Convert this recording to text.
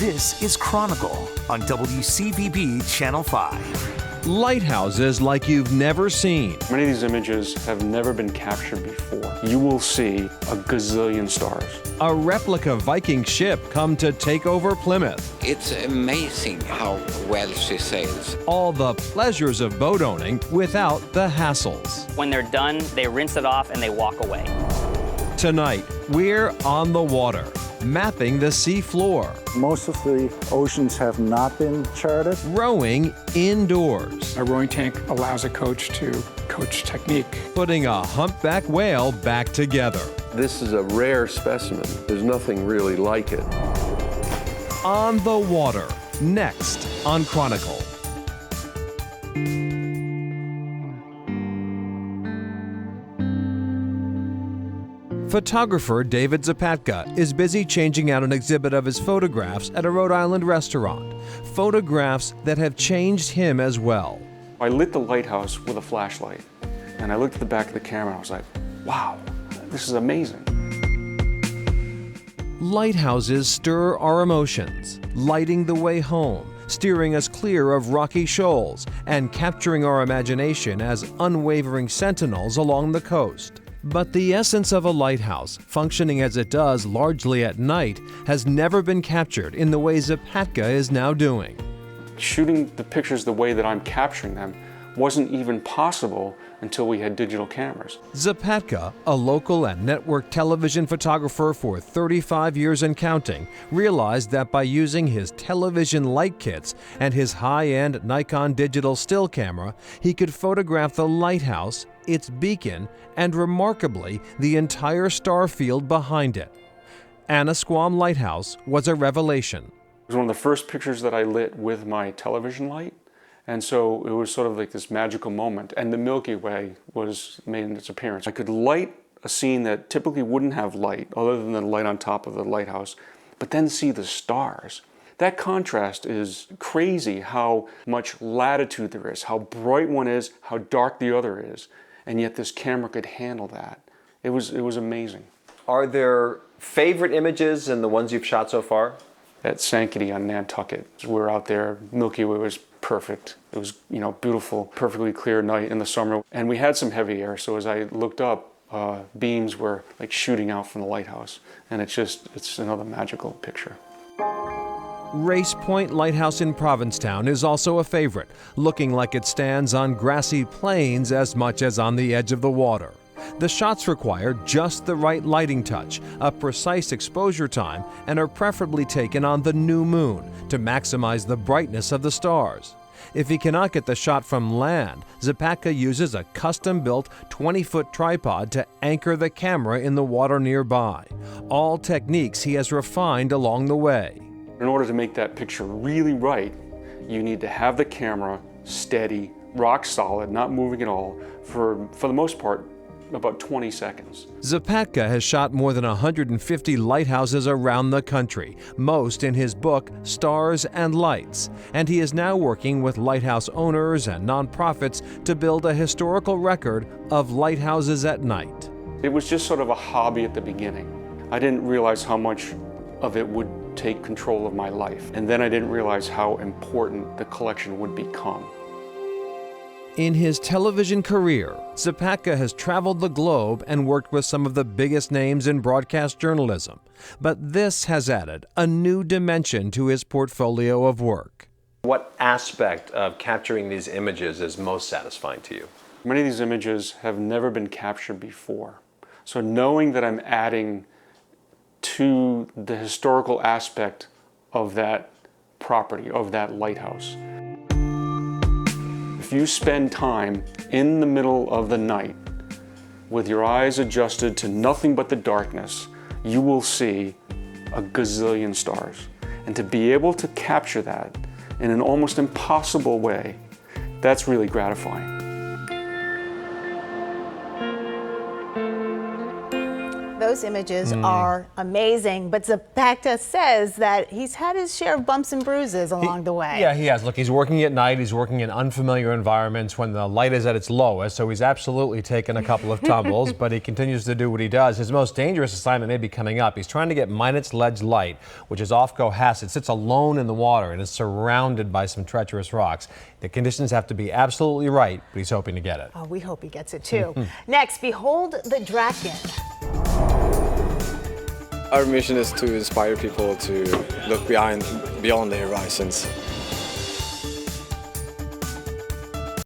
This is Chronicle on WCVB Channel 5. Lighthouses like you've never seen. Many of these images have never been captured before. You will see a gazillion stars. A replica Viking ship come to take over Plymouth. It's amazing how well she sails. All the pleasures of boat owning without the hassles. When they're done, they rinse it off and they walk away. Tonight, we're on the water, mapping the sea floor, Most of the oceans have not been charted. rowing indoors, A rowing tank allows a coach to coach technique. putting a humpback whale back together. This is a rare specimen. There's nothing really like it. On the water, next on Chronicle. Photographer David Zapatka is busy changing out an exhibit of his photographs at a Rhode Island restaurant. Photographs that have changed him as well. I lit the lighthouse with a flashlight, and I looked at the back of the camera and I was like, wow, this is amazing. Lighthouses stir our emotions, lighting the way home, steering us clear of rocky shoals, and capturing our imagination as unwavering sentinels along the coast. But the essence of a lighthouse, functioning as it does largely at night, has never been captured in the way Zapatka is now doing. Shooting the pictures the way that I'm capturing them wasn't even possible until we had digital cameras. Zapatka, a local and network television photographer for 35 years and counting, realized that by using his television light kits and his high-end Nikon digital still camera, he could photograph the lighthouse, its beacon, and remarkably, the entire star field behind it. Annisquam Lighthouse was a revelation. It was one of the first pictures that I lit with my television light. And so it was sort of like this magical moment, and the Milky Way was made its appearance. I could light a scene that typically wouldn't have light, other than the light on top of the lighthouse, but then see the stars. That contrast is crazy, how much latitude there is, how bright one is, how dark the other is, and yet this camera could handle that. It was amazing. Are there favorite images in the ones you've shot so far? At Sankaty on Nantucket, we were out there, Milky Way was perfect. It was, beautiful, perfectly clear night in the summer. And we had some heavy air, so as I looked up, beams were like shooting out from the lighthouse. And it's another magical picture. Race Point Lighthouse in Provincetown is also a favorite, looking like it stands on grassy plains as much as on the edge of the water. The shots require just the right lighting touch, a precise exposure time, and are preferably taken on the new moon to maximize the brightness of the stars. If he cannot get the shot from land, Zapatka uses a custom-built 20-foot tripod to anchor the camera in the water nearby. All techniques he has refined along the way. In order to make that picture really right, you need to have the camera steady, rock solid, not moving at all, for the most part, about 20 seconds. Zapatka has shot more than 150 lighthouses around the country, most in his book, Stars and Lights, and he is now working with lighthouse owners and nonprofits to build a historical record of lighthouses at night. It was just sort of a hobby at the beginning. I didn't realize how much of it would take control of my life, and then I didn't realize how important the collection would become. In his television career, Zapatka has traveled the globe and worked with some of the biggest names in broadcast journalism. But this has added a new dimension to his portfolio of work. What aspect of capturing these images is most satisfying to you? Many of these images have never been captured before. So knowing that I'm adding to the historical aspect of that property, of that lighthouse. If you spend time in the middle of the night with your eyes adjusted to nothing but the darkness, you will see a gazillion stars. And to be able to capture that in an almost impossible way, that's really gratifying. those images are amazing, but Zapata says that he's had his share of bumps and bruises along the way. Yeah, he has. Look, he's working at night. He's working in unfamiliar environments when the light is at its lowest, so he's absolutely taken a couple of tumbles, but he continues to do what he does. His most dangerous assignment may be coming up. He's trying to get Minot's Ledge Light, which is off Cohasset. It sits alone in the water and is surrounded by some treacherous rocks. The conditions have to be absolutely right, but he's hoping to get it. Oh, we hope he gets it too. Next, behold the Draken. Our mission is to inspire people to look beyond their horizons